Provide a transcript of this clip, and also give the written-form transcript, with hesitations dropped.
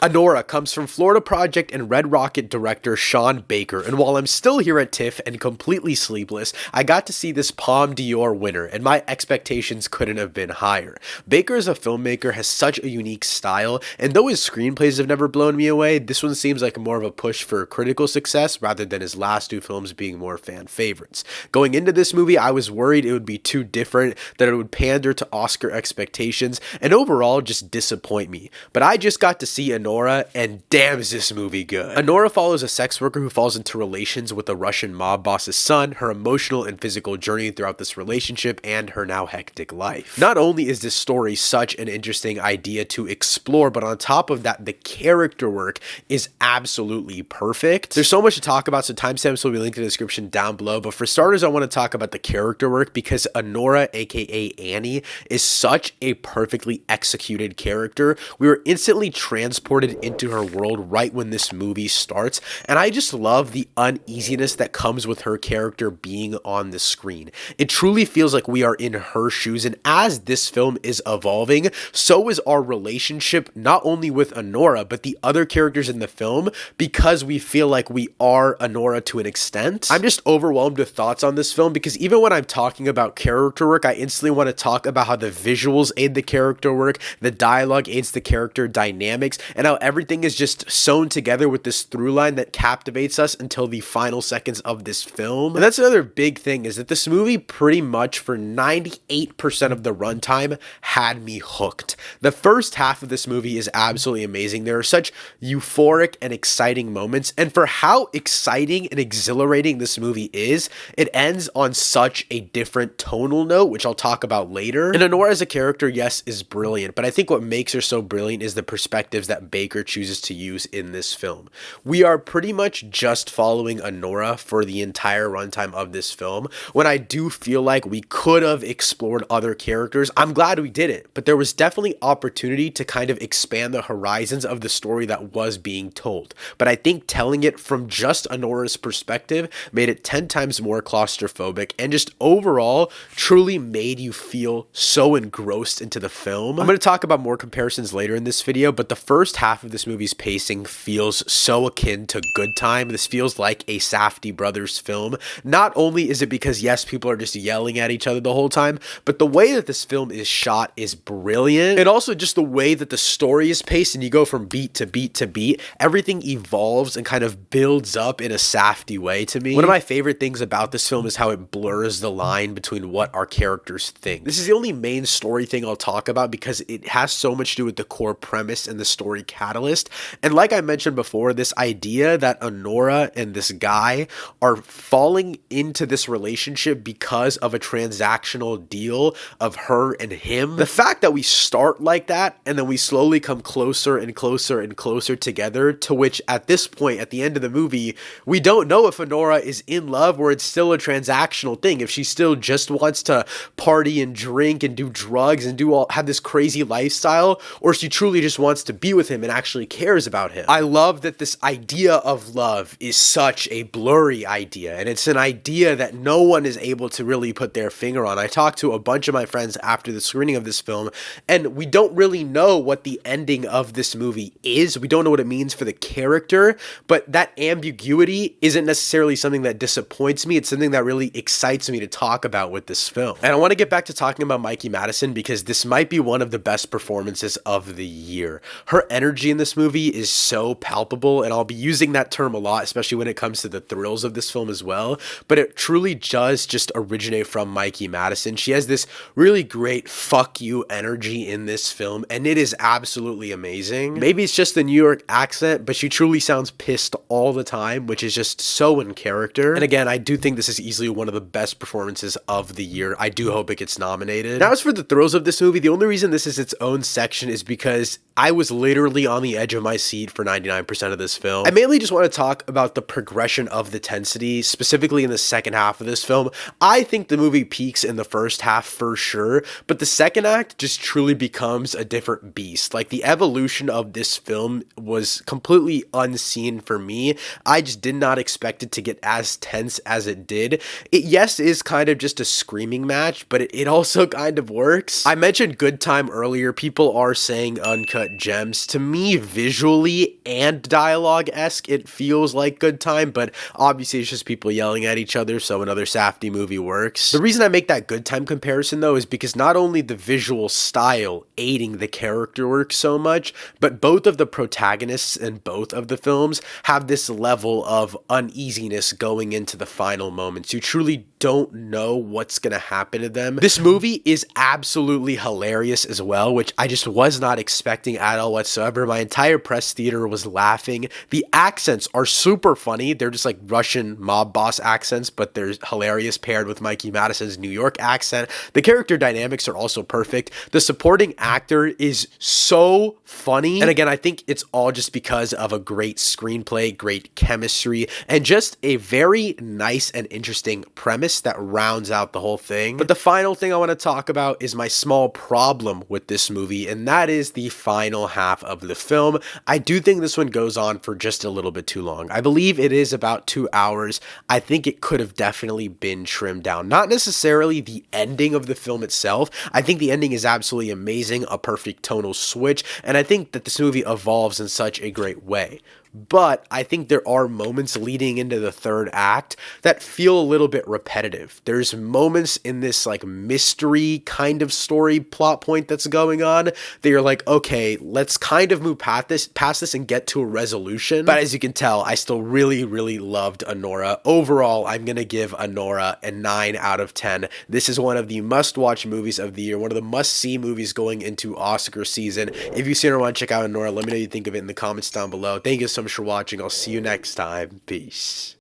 Anora comes from Florida Project and Red Rocket director Sean Baker, and while I'm still here at TIFF and completely sleepless, I got to see this Palme d'Or winner, and my expectations couldn't have been higher. Baker as a filmmaker has such a unique style, and though his screenplays have never blown me away, this one seems like more of a push for critical success rather than his last two films being more fan favorites. Going into this movie, I was worried it would be too different, that it would pander to Oscar expectations, and overall just disappoint me. But I just got to see Anora, and damn is this movie good. Anora follows a sex worker who falls into relations with a Russian mob boss's son, her emotional and physical journey throughout this relationship, and her now hectic life. Not only is this story such an interesting idea to explore, but on top of that, the character work is absolutely perfect. There's so much to talk about, so timestamps will be linked in the description down below, but for starters, I want to talk about the character work because Anora, aka Annie, is such a perfectly executed character. We were instantly transported into her world right when this movie starts, and I just love the uneasiness that comes with her character being on the screen. It truly feels like we are in her shoes, and as this film is evolving, so is our relationship not only with Anora, but the other characters in the film, because we feel like we are Anora to an extent. I'm just overwhelmed with thoughts on this film because even when I'm talking about character work, I instantly want to talk about how the visuals aid the character work, the dialogue aids the character dynamics, and how everything is just sewn together with this through line that captivates us until the final seconds of this film. And that's another big thing, is that this movie pretty much for 98% of the runtime had me hooked. The first half of this movie is absolutely amazing. There are such euphoric and exciting moments, and for how exciting and exhilarating this movie is, it ends on such a different tonal note, which I'll talk about later. And Anora as a character, yes, is brilliant, but I think what makes her so brilliant is the perspectives that Baker chooses to use in this film. We are pretty much just following Anora for the entire runtime of this film, when I do feel like we could have explored other characters. I'm glad we didn't, but there was definitely opportunity to kind of expand the horizons of the story that was being told. But I think telling it from just Anora's perspective made it 10 times more claustrophobic, and just overall truly made you feel so engrossed into the film. I'm going to talk about more comparisons later in this video, but the first half of this movie's pacing feels so akin to Good Time. This feels like a Safdie brothers film. Not only is it because, yes, people are just yelling at each other the whole time, but the way that this film is shot is brilliant. And also just the way that the story is paced, and you go from beat to beat to beat, everything evolves and kind of builds up in a Safdie way to me. One of my favorite things about this film is how it blurs the line between what our characters think. This is the only main story thing I'll talk about because it has so much to do with the core premise and the story catalyst. And like I mentioned before, this idea that Anora and this guy are falling into this relationship because of a transactional deal of her and him. The fact that we start like that and then we slowly come closer and closer and closer together, to which at this point at the end of the movie, we don't know if Anora is in love or it's still a transactional thing, if she still just wants to party and drink and do drugs and have this crazy lifestyle, or she truly just wants to be with him and actually cares about him. I love that this idea of love is such a blurry idea, and it's an idea that no one is able to really put their finger on. I talked to a bunch of my friends after the screening of this film, and we don't really know what the ending of this movie is. We don't know what it means for the character, but that ambiguity isn't necessarily something that disappoints me. It's something that really excites me to talk about with this film. And I want to get back to talking about Mikey Madison because this might be one of the best performances of the year. Her energy in this movie is so palpable, and I'll be using that term a lot, especially when it comes to the thrills of this film as well, but it truly does just originate from Mikey Madison. She has this really great fuck you energy in this film, and it is absolutely amazing. Maybe it's just the New York accent, but she truly sounds pissed all the time, which is just so in character. And again, I do think this is easily one of the best performances of the year. I do hope it gets nominated. Now, as for the thrills of this movie, the only reason this is its own section is because I was literally on the edge of my seat for 99% of this film. I mainly just want to talk about the progression of the tensity, specifically in the second half of this film. I think the movie peaks in the first half for sure, but the second act just truly becomes a different beast. Like, the evolution of this film was completely unseen for me. I just did not expect it to get as tense as it did. It, yes, is kind of just a screaming match, but it also kind of works. I mentioned Good Time earlier. People are saying Uncut Gems. To me, visually and dialogue-esque, it feels like good time, but obviously it's just people yelling at each other, so another Safdie movie works. The reason I make that good time comparison, though, is because not only the visual style aiding the character work so much, but both of the protagonists in both of the films have this level of uneasiness going into the final moments. You truly don't know what's gonna happen to them. This movie is absolutely hilarious as well, which I just was not expecting at all whatsoever. My entire press theater was laughing. The accents are super funny. They're just like Russian mob boss accents, but they're hilarious paired with Mikey Madison's New York accent. The character dynamics are also perfect. The supporting actor is so funny. And again, I think it's all just because of a great screenplay, great chemistry, and just a very nice and interesting premise that rounds out the whole thing. But the final thing I want to talk about is my small problem with this movie, and that is the final half of the film. I do think this one goes on for just a little bit too long. I believe it is about 2 hours. I think it could have definitely been trimmed down. Not necessarily the ending of the film itself. I think the ending is absolutely amazing, a perfect tonal switch, and I think that this movie evolves in such a great way. But I think there are moments leading into the third act that feel a little bit repetitive. There's moments in this like mystery kind of story plot point that's going on that you're like, okay, let's kind of move past this and get to a resolution. But as you can tell, I still really, really loved Anora. Overall, I'm going to give Anora a 9 out of 10. This is one of the must-watch movies of the year, one of the must-see movies going into Oscar season. If you've seen or want to check out Anora, let me know what you think of it in the comments down below. Thank you so much for watching. I'll see you next time. Peace.